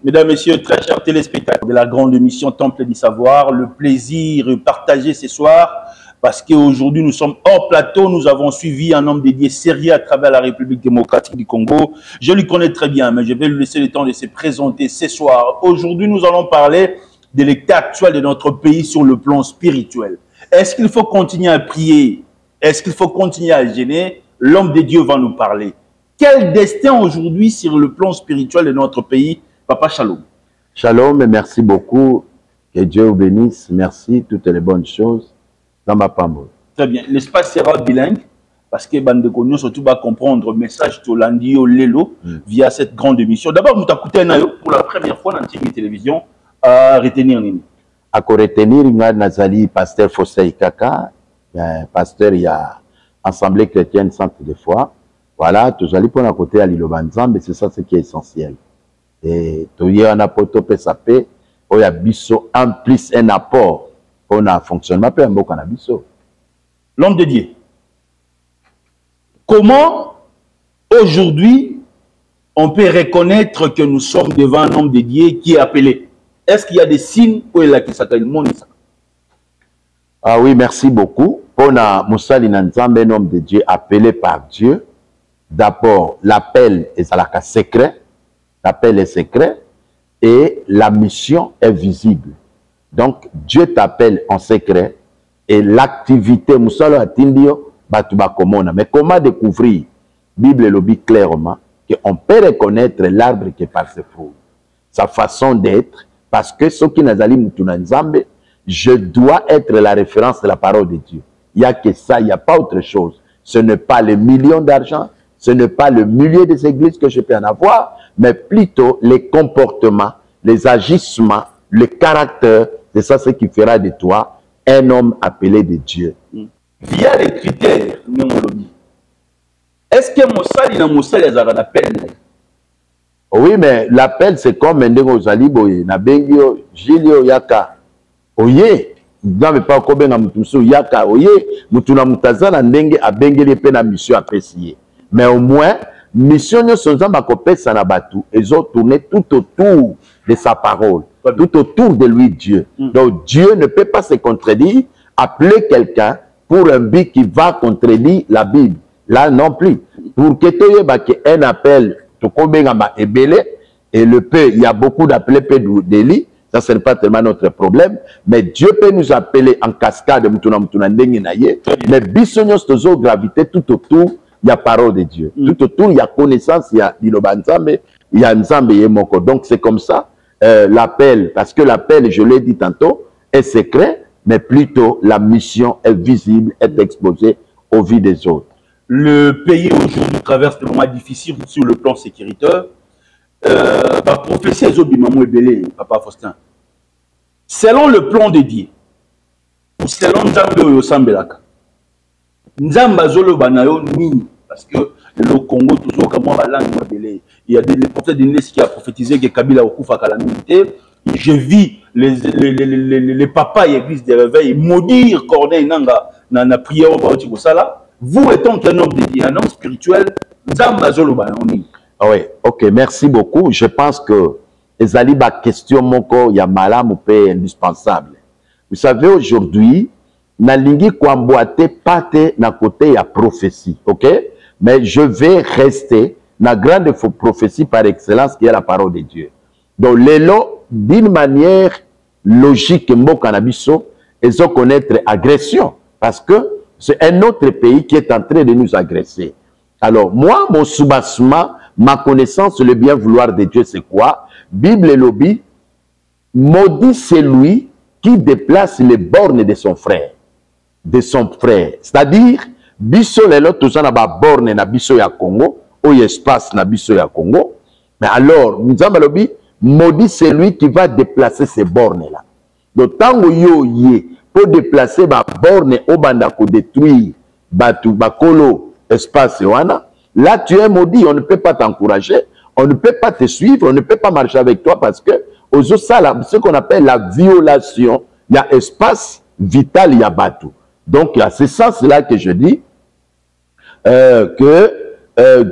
Mesdames, Messieurs, très chers téléspectateurs de la grande émission Temple du Savoir, le plaisir de partager ce soir parce qu'aujourd'hui nous sommes hors plateau, nous avons suivi un homme dédié sérieux à travers la République démocratique du Congo. Je lui connais très bien, mais je vais lui laisser le temps de se présenter ce soir. Aujourd'hui, nous allons parler de l'état actuel de notre pays sur le plan spirituel. Est-ce qu'il faut continuer à prier? Est-ce qu'il faut continuer à gêner? L'homme de Dieu va nous parler. Quel destin aujourd'hui sur le plan spirituel de notre pays? Papa, shalom. Shalom et merci beaucoup. Que Dieu vous bénisse. Merci, toutes les bonnes choses dans ma parole. Très bien. L'espace sera bilingue parce que Bandekogno surtout va comprendre le message de Landi au Lelo via cette grande émission. D'abord, nous t'écoutons pour la première fois dans la télévision à retenir Nini. À retenir, il y a Nazali, pasteur Fossé Kaka, pasteur, il y a Assemblée chrétienne Centre de foi. Voilà, tout allez pour la côté à l'Ilobanzam, mais c'est ça ce qui est essentiel. Et tout y a un apôtre PSAP, il y a biso en plus un apport pour un fonctionnement, peu un biso. L'homme de Dieu. Comment aujourd'hui on peut reconnaître que nous sommes devant un homme de Dieu qui est appelé? Est-ce qu'il y a des signes pour la qui s'appelle Monisa? Ah oui, merci beaucoup. Pour Moussali Nanzambe, un homme de Dieu appelé par Dieu. D'abord, l'appel est à la secret. L'appel est secret et la mission est visible. Donc, Dieu t'appelle en secret et l'activité, mais comment découvrir? Bible le dit clairement qu'on peut reconnaître l'arbre qui est par ses fruits. Sa façon d'être, parce que ce qui n'a pas je dois être la référence de la parole de Dieu. Il n'y a que ça, il n'y a pas autre chose. Ce n'est pas les millions d'argent, ce n'est pas le millier des églises que je peux en avoir, mais plutôt les comportements, les agissements, le caractère. C'est ça ce qui fera de toi un homme appelé de Dieu. Via les critères, est-ce que Moussali n'a Moussali les appel? Oui, mais l'appel c'est comme Ndengo Zaliboye, Nabengio, Gilio Yaka. Oye, n'avez pas combien mutuso Yaka, oye, mutuna mutazana ndenge abengeli pe na mission appréciée. Mais au moins, mission ne sont pas copés sanabatu, ils ont tourné tout autour de sa parole, tout autour de lui Dieu. Donc Dieu ne peut pas se contredire, appeler quelqu'un pour un but qui va contredire la Bible. Là non plus. Pour que tu aies un appel, et le peu, il y a beaucoup d'appels d'Élie, ça ce n'est pas tellement notre problème, mais Dieu peut nous appeler en cascade, mais bisognos de gravité tout autour. Il y a parole de Dieu. Tout autour, il y a connaissance, il y a Ilobanzambe, il y a Nzambe Yemoko. Donc c'est comme ça, l'appel, parce que l'appel, je l'ai dit tantôt, est secret, mais plutôt la mission est visible, est exposée aux vies des autres. Le pays aujourd'hui traverse des moments difficiles sur le plan sécuritaire. La prophétie est Zobimamou Ebele, Papa Faustin. Selon le plan de Dieu, ou selon Nzambe Oyosambelaka, Nzamba Zolo Banayo Nini, parce que le Congo, toujours comme la langue Ebele, il y a des prophètes de qui a prophétisé que Kabila Okufa Kalamité. Je vis les papas et l'église des réveils maudire Corneille Nanga dans la prière au Baotikosala. Vous étant un homme de Dieu, un homme spirituel, Nzamba Zolo Banayo. Ah oui, ok, merci beaucoup. Je pense que les alibas question moko ya malam ou peu indispensable. Vous savez, aujourd'hui, na lingi kwamboate pate na côté ya prophétie, ok? Mais je vais rester na grande prophétie par excellence qui est la parole de Dieu. Donc, l'élo, d'une manière logique, mboka na biso, ils ont connaître agression parce que c'est un autre pays qui est en train de nous agresser. Alors, moi, mon soubassement, ma connaissance, le bien vouloir de Dieu, c'est quoi? Bible et lobby, maudit celui qui déplace les bornes de son frère. De son frère. C'est-à-dire, biso lelo, tout ça n'a pas borne na biso ya Congo, ou espace na biso ya Congo. Mais alors, nous avons lobby, maudit celui qui va déplacer ces bornes-là. Donc, tant que yo yé, pour déplacer ma borne au bandako détruire, batu, bakolo, espace wana, là, tu es maudit, on ne peut pas t'encourager, on ne peut pas te suivre, on ne peut pas marcher avec toi parce que, ce qu'on appelle la violation, il y a espace vital, il y a bateau. Donc, il y a ce sens-là que je dis que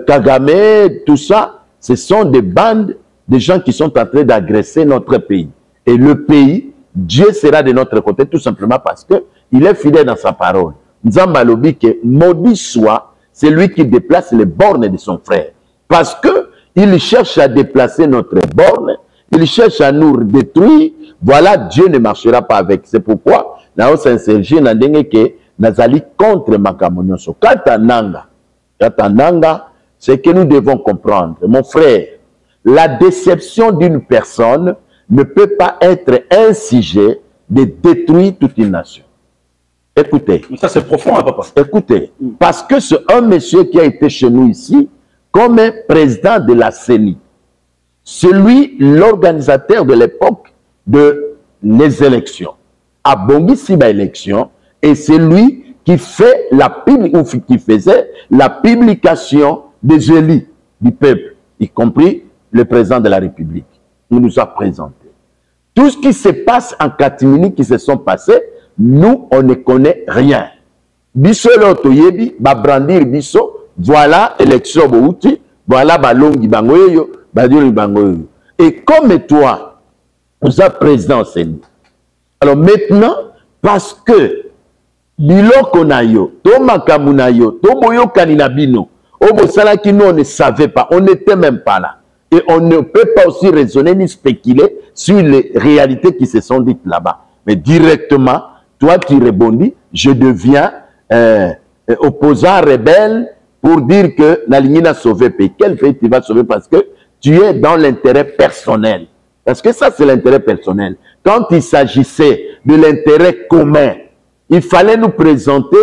Kagame, tout ça, ce sont des bandes des gens qui sont en train d'agresser notre pays. Et le pays, Dieu sera de notre côté tout simplement parce qu'il est fidèle dans sa parole. Nzamba lobi que maudit soit celui qui déplace les bornes de son frère. Parce qu'il cherche à déplacer notre borne, il cherche à nous détruire. Voilà, Dieu ne marchera pas avec. C'est pourquoi, nous Saint-Sergi, nous avons que Nazali contre Makamonyoso. Katananga, c'est que nous devons comprendre. Mon frère, la déception d'une personne ne peut pas être un sujet de détruire toute une nation. Écoutez. Ça, c'est profond, hein, papa. Écoutez, parce que c'est un monsieur qui a été chez nous ici, comme un président de la CENI. C'est lui l'organisateur de l'époque de les élections. À Bongi-Siba élection, et c'est lui qui fait qui faisait la publication des élus du peuple, y compris le président de la République. Il nous a présenté. Tout ce qui se passe en catimini qui se sont passés, nous, on ne connaît rien. Bisso l'autoyebi, ba brandir bisso, voilà élection bouti, voilà balongi bangoyo, baduri bangoyo. Et comme toi, vous êtes président Séni. Alors maintenant, parce que biloko na yo, to makamu na yo, to boyo kanina bino, obo salaki nous on ne savait pas, on n'était même pas là. Et on ne peut pas aussi raisonner ni spéculer sur les réalités qui se sont dites là-bas. Mais directement, toi tu rebondis, je deviens opposant rebelle pour dire que la ligne a sauvé le pays. Quel pays tu vas sauver? Parce que tu es dans l'intérêt personnel. Parce que ça, c'est l'intérêt personnel. Quand il s'agissait de l'intérêt commun, il fallait nous présenter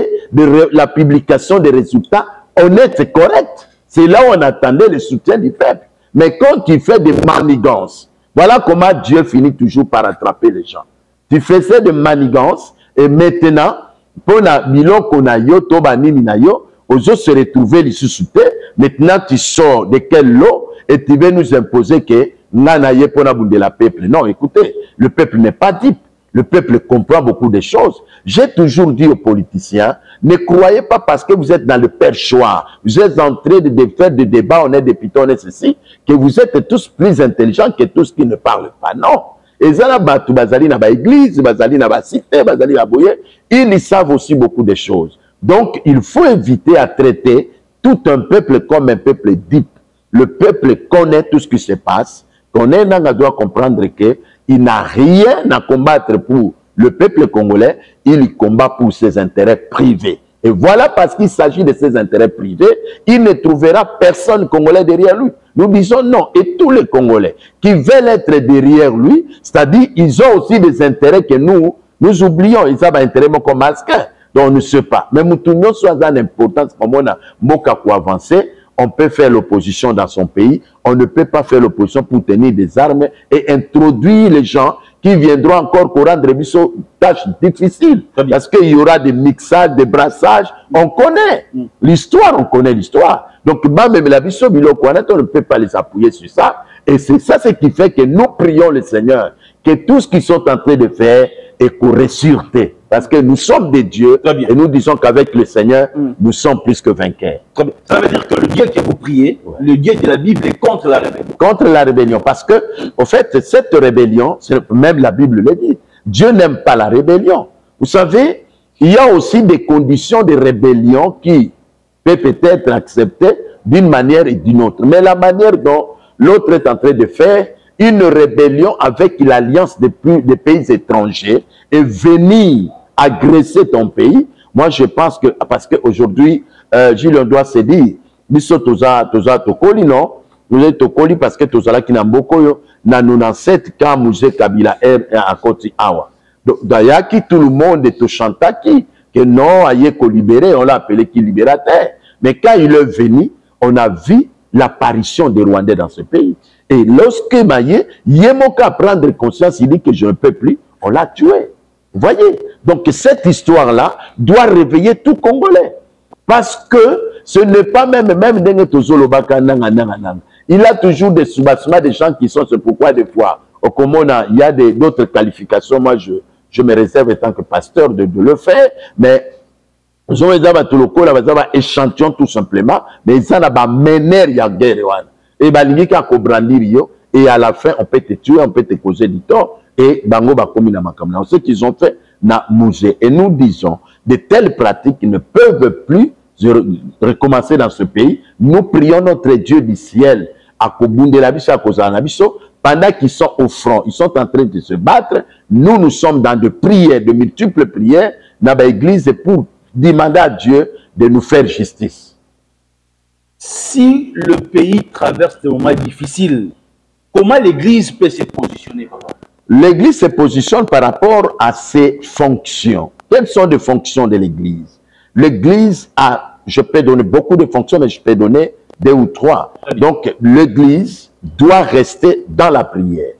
la publication des résultats honnêtes et corrects. C'est là où on attendait le soutien du peuple. Mais quand tu fais des manigances, voilà comment Dieu finit toujours par attraper les gens. Tu faisais des manigances et maintenant, pour la biloko na yo, toba nini na yo, aux autres se retrouver les sous-soutés. Maintenant, tu sors de quel lot et tu veux nous imposer que nanaye pour la peuple. Non, écoutez, le peuple n'est pas dupe. Le peuple comprend beaucoup de choses. J'ai toujours dit aux politiciens, ne croyez pas parce que vous êtes dans le perchoir, vous êtes en train de faire des débats, on est députés, on est ceci, que vous êtes tous plus intelligents que tous qui ne parlent pas. Non. Et ça, bazali na ba église, bazali na ba cité, bazali na boye, ils savent aussi beaucoup de choses. Donc, il faut éviter à traiter tout un peuple comme un peuple dupe. Le peuple connaît tout ce qui se passe, connaît, doit comprendre que il n'a rien à combattre pour le peuple congolais, il combat pour ses intérêts privés. Et voilà parce qu'il s'agit de ses intérêts privés, il ne trouvera personne congolais derrière lui. Nous disons non. Et tous les Congolais qui veulent être derrière lui, c'est-à-dire ils ont aussi des intérêts que nous oublions. Ils ont des intérêts comme masquin. Donc on ne sait pas. Mais nous soit dans l'importance, comme on a moka pour avancer, on peut faire l'opposition dans son pays, on ne peut pas faire l'opposition pour tenir des armes et introduire les gens qui viendront encore pour rendre des tâches difficiles. Parce qu'il y aura des mixages, des brassages. On connaît l'histoire, on connaît l'histoire. Donc, même la biso, on ne peut pas les appuyer sur ça. Et c'est ça ce qui fait que nous prions le Seigneur, que tout ce qu'ils sont en train de faire est pour sûreté. Parce que nous sommes des dieux et nous disons qu'avec le Seigneur, nous sommes plus que vainqueurs. Ça veut dire que le Dieu que vous priez, le Dieu de la Bible est contre la rébellion. Contre la rébellion. Parce que, au fait, cette rébellion, même la Bible le dit, Dieu n'aime pas la rébellion. Vous savez, il y a aussi des conditions de rébellion qui peuvent peut-être acceptées d'une manière et d'une autre. Mais la manière dont l'autre est en train de faire une rébellion avec l'alliance des pays étrangers et venir agresser ton pays, moi je pense que, parce qu'aujourd'hui, Gilles, on doit se dire, nous sommes tokoli, non? Nous sommes tokoli parce que tous là qui n'ont beaucoup, na 97 quand Mouzé Kabila est à côté awa. Donc, d'ailleurs, tout le monde est au chantaki, que non, aïe qu'on libéré, on l'a appelé qui libérateur. Mais quand il est venu, on a vu l'apparition des Rwandais dans ce pays. Et lorsque Maïe, Yemoka prendre conscience, il dit que je ne peux plus, on l'a tué. Vous voyez? Donc cette histoire-là doit réveiller tout Congolais. Parce que ce n'est pas même il a toujours des soubassements des gens qui sont, c'est pourquoi des fois, au Comona, il y a d'autres qualifications. Moi, je me réserve en tant que pasteur de le faire, mais ils ont échantillon tout simplement, mais ils ont mener la guerre. Et balingi ka ko brandir yo et à la fin, on peut te tuer, on peut te causer du tort, et bango bakomi na makamna. Ce qu'ils ont fait na musée. Et nous disons, de telles pratiques ne peuvent plus recommencer dans ce pays. Nous prions notre Dieu du ciel à Kobundela biso, à Kozana biso, pendant qu'ils sont au front, ils sont en train de se battre. Nous, nous sommes dans de prières, de multiples prières, dans l'église pour demander à Dieu de nous faire justice. Si le pays traverse des moments difficiles, comment l'église peut se positionner, papa? L'église se positionne par rapport à ses fonctions. Quelles sont les fonctions de l'église? L'église a, je peux donner beaucoup de fonctions, mais je peux donner 2 ou 3. Donc, l'église doit rester dans la prière.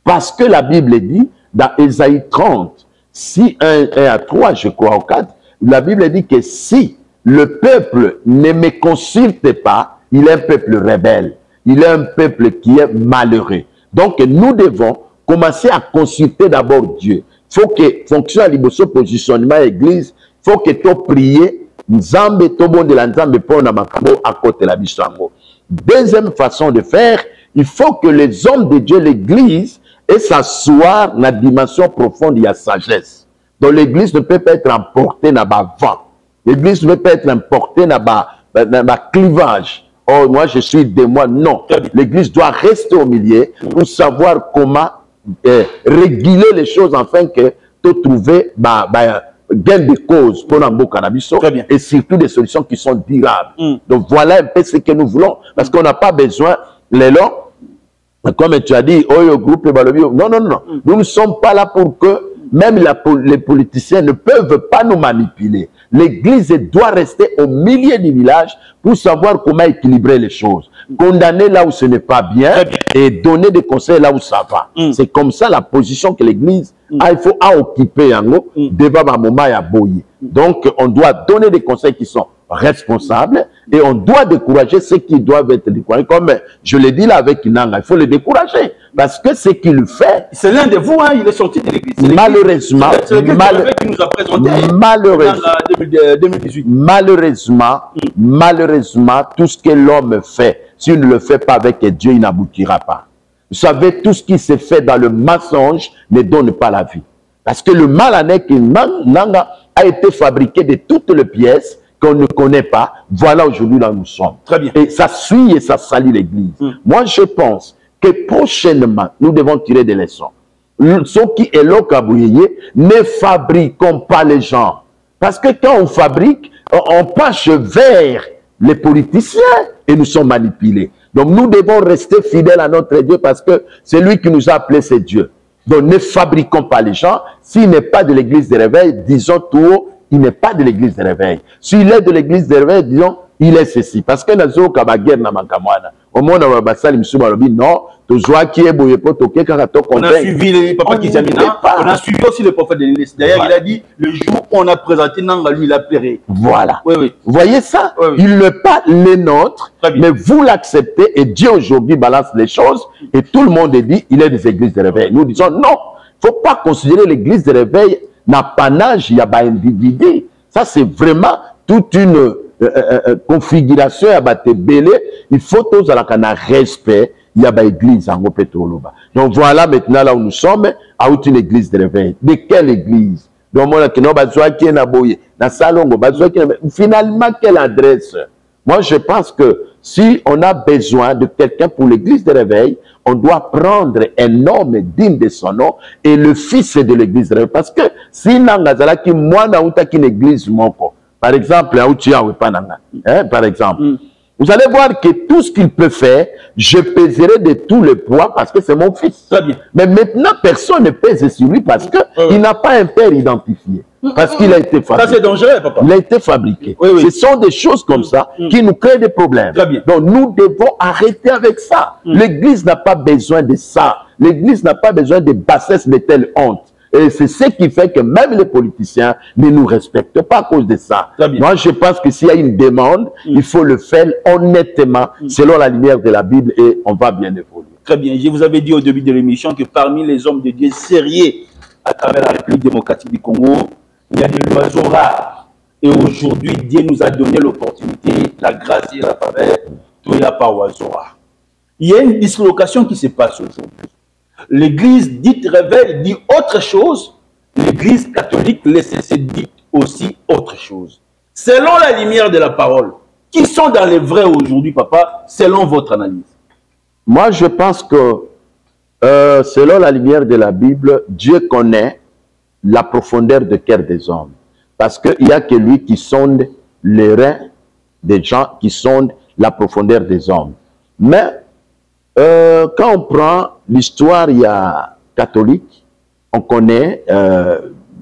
Parce que la Bible dit, dans Ésaïe 30, si 1 à 3, je crois, au 4, la Bible dit que si le peuple ne me consulte pas, il est un peuple rebelle. Il est un peuple qui est malheureux. Donc, nous devons commencer à consulter d'abord Dieu. Il faut que fonction à l'immotion positionnement église, il faut que tu pries, Nzambe, to bon de la Nzambe pour na makambo à côté la bisango. Deuxième façon de faire, il faut que les hommes de Dieu, l'église, et s'asseoir dans la dimension profonde de la sagesse. Donc l'église ne peut pas être emportée dans le vent. L'église ne peut pas être emportée dans le clivage. Oh, moi je suis de moi. Non. L'église doit rester au milieu pour savoir comment réguler les choses afin que tu trouves gain de cause pour l'ambo cannabis et surtout des solutions qui sont durables. Donc voilà un peu ce que nous voulons. Parce qu'on n'a pas besoin, les longs, comme tu as dit, oh, groupe non, non, non. Nous ne sommes pas là pour que même les politiciens ne peuvent pas nous manipuler. L'église doit rester au milieu du village pour savoir comment équilibrer les choses. Condamner là où ce n'est pas bien et donner des conseils là où ça va. C'est comme ça la position que l'église il faut occuper devant ma moment à boyer. Donc on doit donner des conseils qui sont responsables et on doit décourager ceux qui doivent être découragés. Comme je l'ai dit là avec Inanga, il faut le décourager parce que ce qu'il fait, c'est l'un de vous, hein, il est sorti de l'église. Malheureusement, c'est qui nous a présenté malheureusement, tout ce que l'homme fait, s'il ne le fait pas avec Dieu, il n'aboutira pas. Vous savez, tout ce qui se fait dans le mensonge ne donne pas la vie. Parce que le mal en est que Nanga a été fabriqué de toutes les pièces qu'on ne connaît pas. Voilà aujourd'hui là où nous sommes. Très bien. Et ça suit et ça salit l'église. Moi, je pense que prochainement, nous devons tirer des leçons. Ceux qui est là, ne fabriquons pas les gens. Parce que quand on fabrique, on passe vers les politiciens et nous sommes manipulés. Donc nous devons rester fidèles à notre Dieu parce que c'est lui qui nous a appelés, c'est Dieu. Donc ne fabriquons pas les gens. S'il n'est pas de l'église de réveil, disons tout haut, il n'est pas de l'église de réveil. S'il est de l'église de réveil, disons, il est ceci. Parce que nazo kabaguer na makamwana. Au monde on va basali misuba lobi non, to joie qui est boye poto ke kaka to on a suivi les papa qui Jamina, on a suivi aussi le prophète de l'Église. D'ailleurs, il a dit le jour où on a présenté Nanga, lui il a pleuré. Voilà. Oui, oui. Vous voyez ça? Oui, oui. Il n'est pas les nôtres, mais vous l'acceptez et Dieu aujourd'hui balance les choses et tout le monde dit il est des églises de réveil. Nous disons non, il ne faut pas considérer l'église de réveil n'apanage, il y a pas individu. Ça c'est vraiment toute une configuration, il faut tous un respect, il y a une église en Pétroloba. Donc voilà maintenant là où nous sommes, à une église de réveil. De quelle église? Donc finalement, quelle adresse? Moi je pense que si on a besoin de quelqu'un pour l'église de réveil, on doit prendre un homme digne de son nom et le fils de l'église de réveil. Parce que si Nangazala qui moi n'a une église moko, par exemple, par exemple, vous allez voir que tout ce qu'il peut faire, je pèserai de tout le poids parce que c'est mon fils. Très bien. Mais maintenant, personne ne pèse sur lui parce qu'il n'a pas un père identifié. Parce qu'il a été fabriqué. Ça, c'est dangereux, papa. Il a été fabriqué. Oui, oui. Ce sont des choses comme ça qui nous créent des problèmes. Très bien. Donc, nous devons arrêter avec ça. L'Église n'a pas besoin de ça. L'Église n'a pas besoin de bassesse de telle honte. Et c'est ce qui fait que même les politiciens ne nous respectent pas à cause de ça. Moi, je pense que s'il y a une demande, il faut le faire honnêtement, selon la lumière de la Bible, et on va bien évoluer. Très bien. Je vous avais dit au début de l'émission que parmi les hommes de Dieu sérieux à travers la République démocratique du Congo, il y a des oiseaux rares. Et aujourd'hui, Dieu nous a donné l'opportunité, la grâce et la faveur, tout il n'y a pas oiseau rare. Il y a une dislocation qui se passe aujourd'hui. L'Église dite révèle dit autre chose. L'Église catholique laisse dit aussi autre chose. Selon la lumière de la parole, qui sont dans les vrais aujourd'hui, papa, selon votre analyse? Moi, je pense que selon la lumière de la Bible, Dieu connaît la profondeur de cœur des hommes. Parce qu'il n'y a que lui qui sonde les reins des gens, qui sondent la profondeur des hommes. Mais quand on prend l'histoire catholique, on connaît,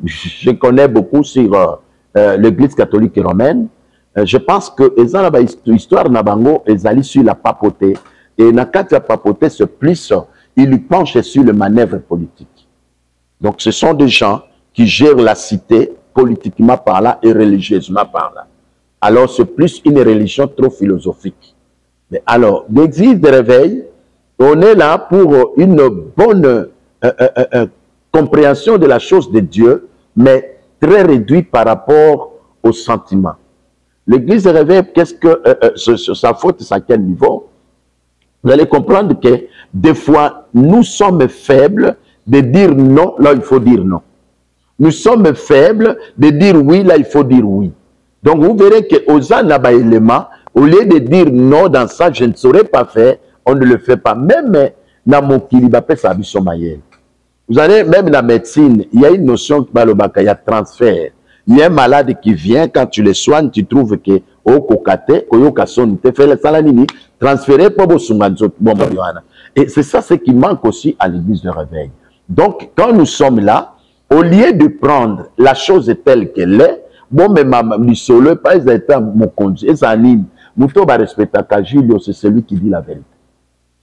je connais beaucoup sur l'Église catholique romaine. Je pense que l'histoire Nabango est allée sur la papauté. Et dans la papauté, ce plus, il penche sur le manœuvre politique. Donc ce sont des gens qui gèrent la cité politiquement par là et religieusement par là. Alors c'est plus une religion trop philosophique. Mais alors, l'Église de réveil, on est là pour une bonne compréhension de la chose de Dieu, mais très réduite par rapport aux sentiments. L'Église de réveil, qu'est-ce que sa faute, c'est à quel niveau? Vous allez comprendre que des fois, nous sommes faibles de dire non, là il faut dire non. Nous sommes faibles de dire oui, là il faut dire oui. Donc vous verrez qu'aux éléments, au lieu de dire non dans ça, je ne saurais pas faire, on ne le fait pas. Même dans mon kilibapé, ça a. Vous allez, même dans la médecine, il y a une notion qui il y a transfert. Il y a un malade qui vient, quand tu le soignes, tu trouves que au kokate, koyokason, tu fais le salanini, transféré pour et c'est ça ce qui manque aussi à l'église de réveil. Donc, quand nous sommes là, au lieu de prendre la chose telle qu'elle est, bon, mais ma solo, pas mon conduit, et ça anime, Mouto va respecter Kajilio, c'est celui qui dit la vérité.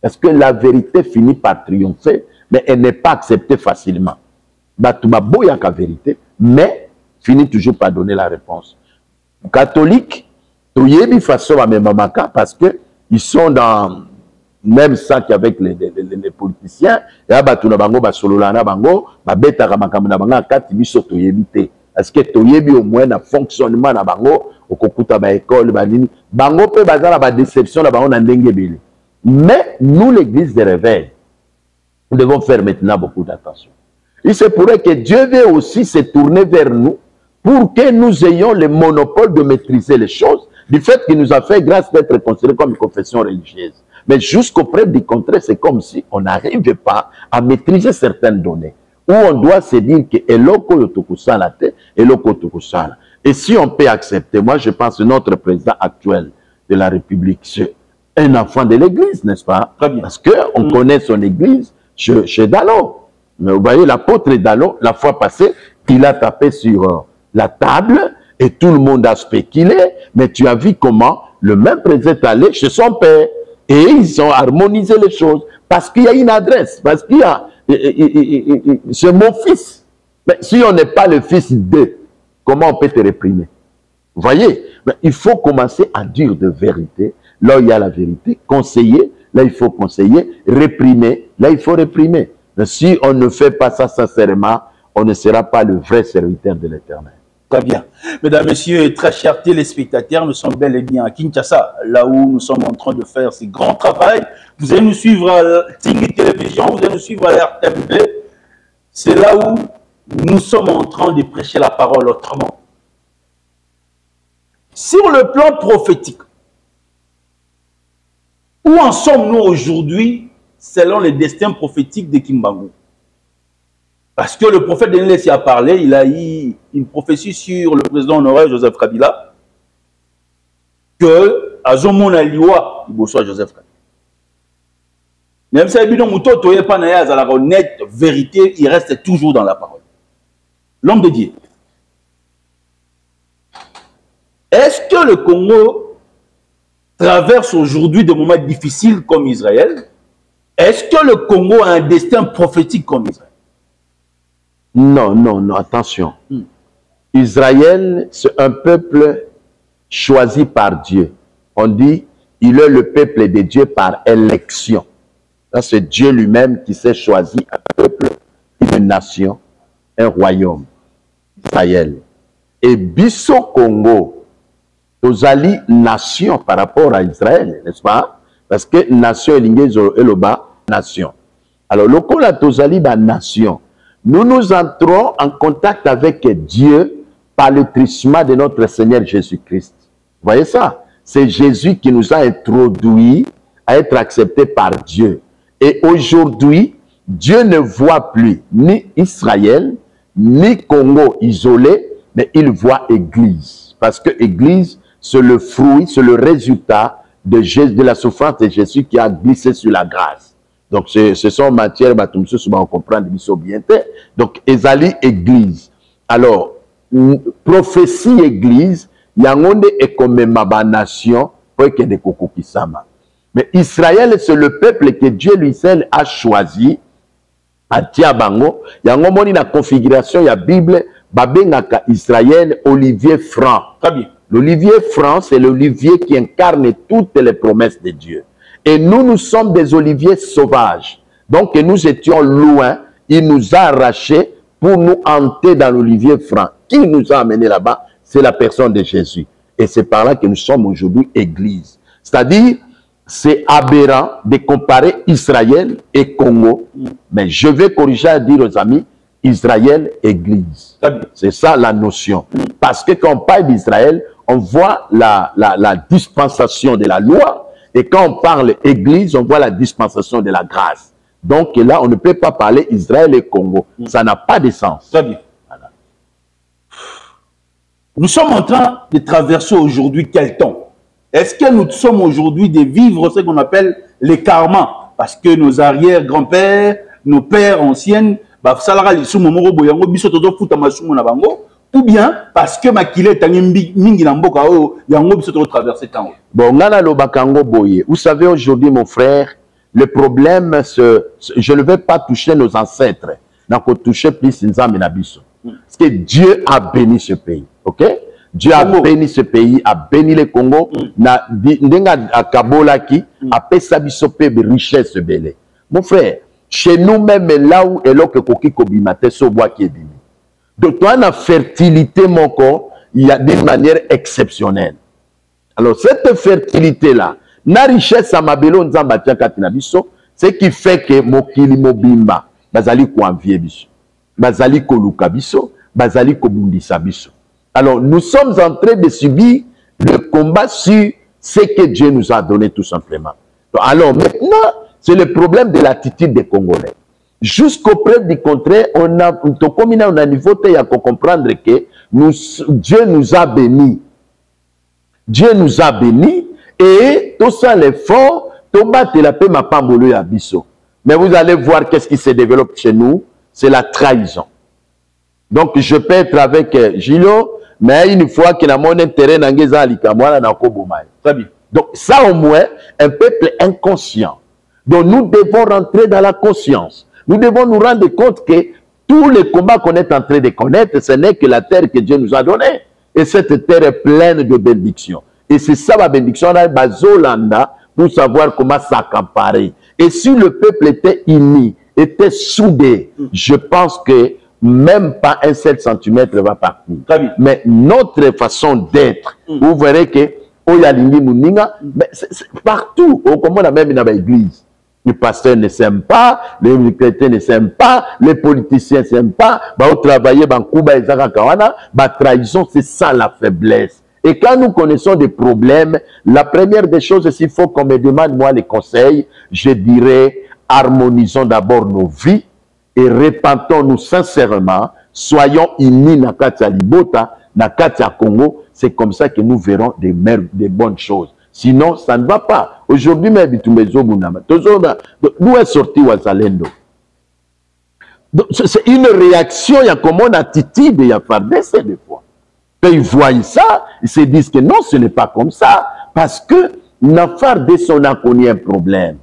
Est-ce que la vérité finit par triompher, mais elle n'est pas acceptée facilement. Batouba boya la vérité, mais finit toujours par donner la réponse. Catholiques, Touyebi façon à Memamaka, parce que ils sont dans même ça qu'avec les politiciens, et à Batuna Bango, Basololana Bango, Babeta Ramakamana Banga, Katibiso Toyebite. Est-ce que Toyebi au moins un fonctionnement na Bango, au Kokuta ba école, Banini, Bango peut bazar la déception na Bango Nandengebele. Mais nous, l'église de réveil, nous devons faire maintenant beaucoup d'attention. Il se pourrait que Dieu veut aussi se tourner vers nous pour que nous ayons le monopole de maîtriser les choses, du fait qu'il nous a fait grâce d'être considéré comme une confession religieuse. Mais jusqu'auprès du contraire, c'est comme si on n'arrive pas à maîtriser certaines données. Où on doit se dire que et si on peut accepter, moi je pense que notre président actuel de la République, c'est un enfant de l'église, n'est-ce pas? Très bien. Parce qu'on connaît son église chez Dallon. Mais vous voyez, l'apôtre Dallon, la fois passée, il a tapé sur la table et tout le monde a spéculé. Mais tu as vu comment le même président est allé chez son père. Et ils ont harmonisé les choses. Parce qu'il y a une adresse. Parce qu'il y a... c'est mon fils. Mais si on n'est pas le fils de, comment on peut te réprimer? Vous voyez? Mais il faut commencer à dire de vérité. Là où il y a la vérité. Conseiller. Là, il faut conseiller. Réprimer. Là, il faut réprimer. Mais si on ne fait pas ça sincèrement, on ne sera pas le vrai serviteur de l'Éternel. Très bien. Mesdames, Messieurs et très chers téléspectateurs, nous sommes bel et bien à Kinshasa, là où nous sommes en train de faire ce grand travail. Vous allez nous suivre à Tingui Télévision, vous allez nous suivre à l'RTMB. C'est là où nous sommes en train de prêcher la parole autrement. Sur le plan prophétique, où en sommes-nous aujourd'hui selon les destins prophétiques de Kimbangu? Parce que le prophète Denis y a parlé, il a eu une prophétie sur le président honoraire Joseph Kabila, que Azomon Aliwa, il bosse Joseph Kabila. Même si il n'y a pas la honnête vérité, il reste toujours dans la parole. L'homme de Dieu. Est-ce que le Congo traverse aujourd'hui des moments difficiles comme Israël? Est-ce que le Congo a un destin prophétique comme Israël? Non, non, non, attention. Israël, c'est un peuple choisi par Dieu. On dit, il est le peuple de Dieu par élection. C'est Dieu lui-même qui s'est choisi un peuple, une nation, un royaume, Israël. Et Bisso Congo, nous allions nation par rapport à Israël, n'est-ce pas? Parce que nation et le bas, nation. Alors, le coup la tozali ba nation. Nous nous entrons en contact avec Dieu par le tristement de notre Seigneur Jésus-Christ. Vous voyez ça? C'est Jésus qui nous a introduits à être acceptés par Dieu. Et aujourd'hui, Dieu ne voit plus ni Israël, ni Congo isolé, mais il voit Église. Parce que Église, c'est le fruit, c'est le résultat de la souffrance de Jésus qui a glissé sur la grâce. Donc, ce sont matières, on comprend bien. Donc, Ezali Église. Alors, prophétie Église, Yangonde est comme ma nation, pour que des kokokisama. Mais Israël, c'est le peuple que Dieu lui seul a choisi. À Tiabango, Yangomoni la configuration, il y a Bible, Babengaka Israël, Olivier Franc. Très bien. L'olivier franc, c'est l'olivier qui incarne toutes les promesses de Dieu. Et nous, nous sommes des oliviers sauvages. Donc, nous étions loin. Il nous a arrachés pour nous hanter dans l'olivier franc. Qui nous a amenés là-bas? C'est la personne de Jésus. Et c'est par là que nous sommes aujourd'hui Église. C'est-à-dire, c'est aberrant de comparer Israël et Congo. Mais je vais corriger à dire aux amis, Israël, Église. C'est ça la notion. Parce que quand on parle d'Israël, on voit la dispensation de la loi. Et quand on parle Église, on voit la dispensation de la grâce. Donc là, on ne peut pas parler Israël et Congo. Ça n'a pas de sens. Très bien. Voilà. Nous sommes en train de traverser aujourd'hui quel temps? Est-ce que nous sommes aujourd'hui de vivre ce qu'on appelle les karmas? Parce que nos arrière-grands-pères, nos pères anciennes, ou bien parce que makile tangi mingi na mboka oyo yango biso to traverser temps. Bon, ngana lo bakango boye. Vous savez aujourd'hui mon frère, le problème je ne vais pas toucher nos ancêtres, donc toucher plus nzambe na biso. Parce que Dieu a béni ce pays, OK? Dieu a béni ce pays, a béni le Congo, na ndenga akabolaki, a pesa biso pe richesse belé. Mon frère, chez nous même là où eloko koki kobimate so bois qui est bimi. Donc, toi, la fertilité, mon corps, il y a d'une manière exceptionnelle. Alors, cette fertilité-là, la richesse à ma belo nzamba tia katina biso, ce qui fait que mokili mobimba, bazali ko envier biso, bazali ko luka biso, bazali ko bundisa biso. Alors, nous sommes en train de subir le combat sur ce que Dieu nous a donné tout simplement. Donc, alors, maintenant, c'est le problème de l'attitude des Congolais. Jusqu'au preuve du contraire, on a niveau de comprendre que Dieu nous a bénis. Dieu nous a bénis et tout ça l'effort, tout battre la paix ma pambolo ya biso. Mais vous allez voir qu'est-ce qui se développe chez nous, c'est la trahison. Donc je peux être avec Gilo, mais une fois qu'il a mon intérêt dans les alikamwana na kobomai. Très bien. Donc ça au moins un peuple inconscient. Donc nous devons rentrer dans la conscience. Nous devons nous rendre compte que tous les combats qu'on est en train de connaître, ce n'est que la terre que Dieu nous a donnée. Et cette terre est pleine de bénédictions. Et c'est ça la bénédiction, on a Bazolanda pour savoir comment s'accaparer. Et si le peuple était uni, était soudé, je pense que même pas un seul centimètre va partir. Mais notre façon d'être, vous verrez que partout, au comment on a même dans l'église. Les pasteurs ne s'aiment pas, les chrétiens ne s'aiment pas, les politiciens ne s'aiment pas, bah, on travaille, bah, trahison, c'est ça la faiblesse. Et quand nous connaissons des problèmes, la première des choses, s'il faut qu'on me demande, moi, les conseils, je dirais, harmonisons d'abord nos vies et répandons-nous sincèrement, soyons unis na Katia Libota, na Katia Congo, c'est comme ça que nous verrons des bonnes choses. Sinon, ça ne va pas. Aujourd'hui, même, nous est sorti Wazalendo. C'est une réaction, il y a comme une attitude, il y a fardesse des fois. Quand ils voient ça, ils se disent que non, ce n'est pas comme ça. Parce que, la fardesse, on a connu un problème.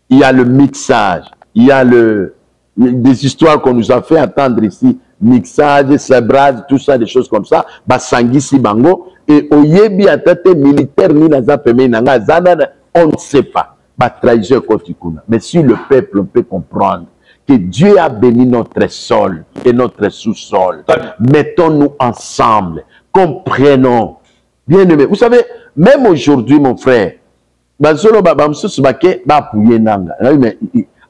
Il y a le mixage, il y a des histoires qu'on nous a fait entendre ici, mixage, sabrage, tout ça, des choses comme ça, Basangisi Bango, et au Yebi à tête militaire, ni on ne sait pas. Trahison kotikuna. Mais si le peuple peut comprendre que Dieu a béni notre sol et notre sous-sol, mettons-nous ensemble, comprenons. Bien aimé, vous savez, même aujourd'hui, mon frère, Mais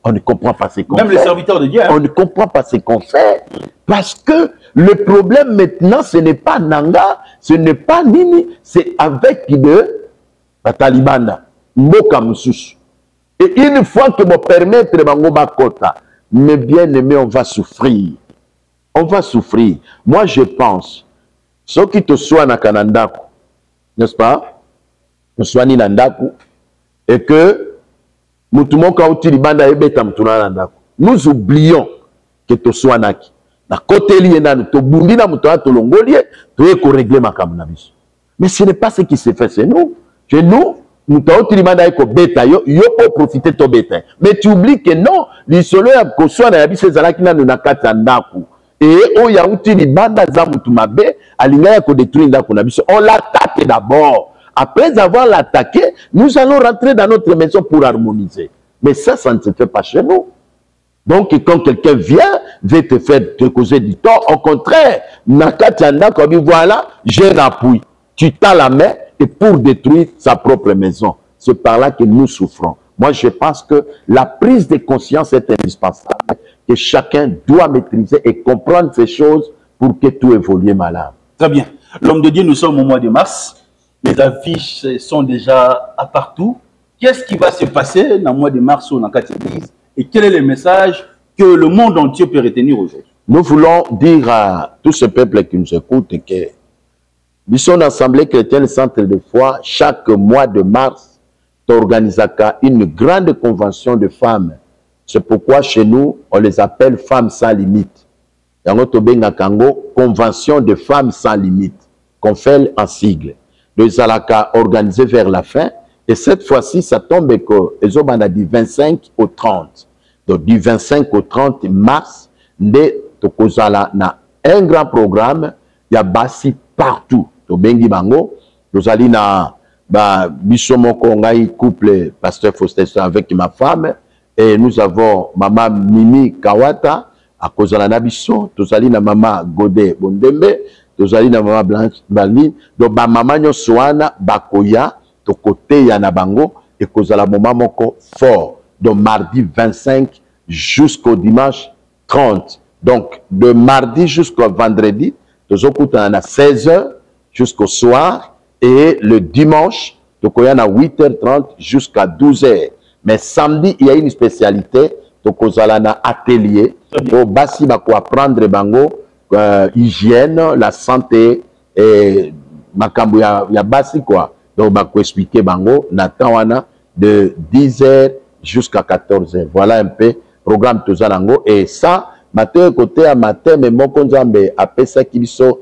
on ne comprend pas ce qu'on fait. Même les serviteurs de Dieu. Hein? On ne comprend pas ce qu'on fait. Parce que le problème maintenant, ce n'est pas Nanga, ce n'est pas Nini, c'est avec la Talibana. Mboka Moussous. Et une fois que me permettre Bangoba Kota, mes bien-aimés, on va souffrir. On va souffrir. Moi, je pense, ceux qui te soient na Kanandaku, n'est-ce pas? Te soient ni Nandaku, et que nous oublions que te sois naki. Na côté lié na to bundi na mutoa to longolie, to eko régler ma kamnabis. Mais ce n'est pas ce qui se fait chez nous. Chez nous, nous t'as bêta, yo pour profiter de ton bêta. Mais tu oublies que non, les solo ya koswa na yabi sezala kina na kata ndaku. Et o ya uti libanda za mutu mabe, alinga ya ko détruire ndaku na biso. On l'attaque d'abord. Après avoir l'attaqué, nous allons rentrer dans notre maison pour harmoniser. Mais ça ne se fait pas chez nous. Donc, quand quelqu'un vient, veut te causer du tort, au contraire, nakati andako abi voilà, j'ai un appui. Tu tends la main et pour détruire sa propre maison. C'est par là que nous souffrons. Moi, je pense que la prise de conscience est indispensable, que chacun doit maîtriser et comprendre ces choses pour que tout évolue malade. Très bien. L'homme de Dieu, nous sommes au mois de mars. Les affiches sont déjà à partout. Qu'est-ce qui va se passer dans le mois de mars au Nakati Église? Et quel est le message que le monde entier peut retenir aujourd'hui? Nous voulons dire à tout ce peuple qui nous écoute que Mission d'Assemblée chrétienne Centre de foi, chaque mois de mars, organisera une grande convention de femmes. C'est pourquoi chez nous, on les appelle femmes sans limite. Convention de femmes sans limite, qu'on fait en sigle. Les Alaka organisés vers la fin. Et cette fois-ci, ça tombe que les hommes ont dit 25 au 30. Donc, du 25 au 30 mars, Tokozala na un grand programme, il y a Bassi partout. Bengi Bango, nous allons na Bissomoko Ngai couple pasteur Faustin avec ma femme et nous avons maman Mimi Kawata à Kozala Nabiso, nous allons na maman Godé Bondembe, nous allons na maman Blanche Balni, donc maman Nyosoana Bakoya, to côté ya na Bango et Kozala maman moko fort. Donc mardi 25 jusqu'au dimanche 30. Donc de mardi jusqu'au vendredi, nous allons à 16h jusqu'au soir et le dimanche, donc il y a 8h30 jusqu'à 12h. Mais samedi, il y a une spécialité, donc il y a un atelier pour basi bako apprendre bango hygiène, la santé et makambo ya basi quoi. Donc bako expliquer bango natawana de 10h jusqu'à 14h. Voilà un peu programme tozalango et ça matin côté à matin mais mon konzambe appelle ça kibiso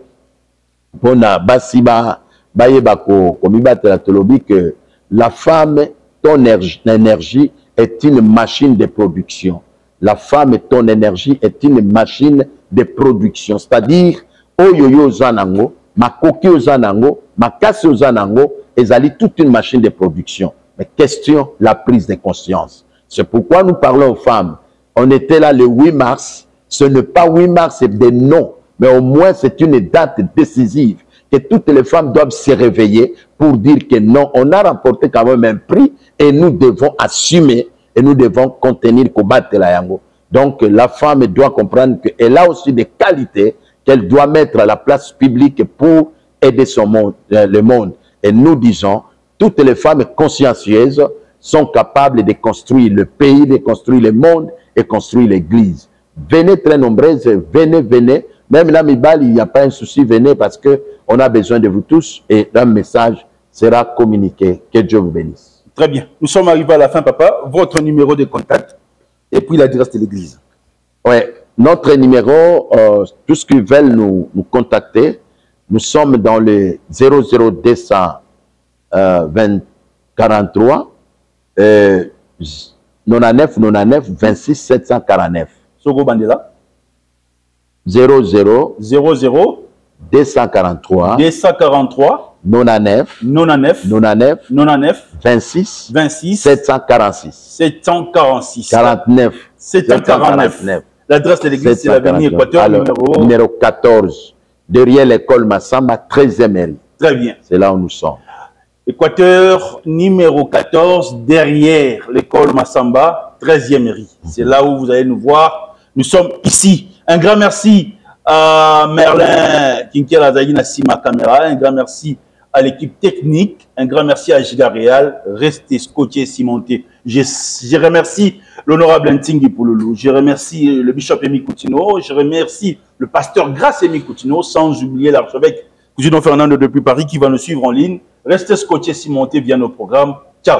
pona basiba bayeba ko komibate la tolobi que la femme ton énergie est une machine de production. La femme ton énergie est une machine de production, c'est-à-dire oyoyo zanango makoki ozanango makasi ozanango ezali toute une machine de production. Mais question la prise de conscience. C'est pourquoi nous parlons aux femmes. On était là le 8 mars, ce n'est pas 8 mars, c'est des noms. Mais au moins, c'est une date décisive que toutes les femmes doivent se réveiller pour dire que non, on a remporté quand même un prix et nous devons assumer et nous devons contenir, combattre la yango. Donc, la femme doit comprendre qu'elle a aussi des qualités qu'elle doit mettre à la place publique pour aider son monde, le monde. Et nous disons, toutes les femmes consciencieuses sont capables de construire le pays, de construire le monde et construire l'église. Venez très nombreuses, venez, venez. Même là, il n'y a pas un souci, venez parce qu'on a besoin de vous tous et un message sera communiqué. Que Dieu vous bénisse. Très bien. Nous sommes arrivés à la fin, papa. Votre numéro de contact et puis l'adresse de l'église. Oui, notre numéro, tous ceux qui veulent nous contacter, nous sommes dans le 00243 99 99 26 749. Sogo Bandela 00 00 243 243 99 99 99 99 26 26 746 746 49 749. L'adresse de l'église, c'est l'avenue Équateur, numéro 14, derrière l'école Massamba, 13e. Très bien. C'est là où nous sommes. Équateur numéro 14, derrière l'école Massamba, 13e rue. C'est là où vous allez nous voir. Nous sommes ici. Un grand merci à Merlin Kinkiela Zagina Sima Caméra. Un grand merci à l'équipe technique. Un grand merci à Giga Real. Restez scotché, cimenté. Je remercie l'honorable Ntingi Pouloulou. Je remercie le bishop Emi Koutino. Je remercie le pasteur Grace Emi Koutino. Sans oublier l'archevêque Cousino Fernando depuis Paris qui va nous suivre en ligne. Restez scotché, cimenté via nos programmes. Ciao.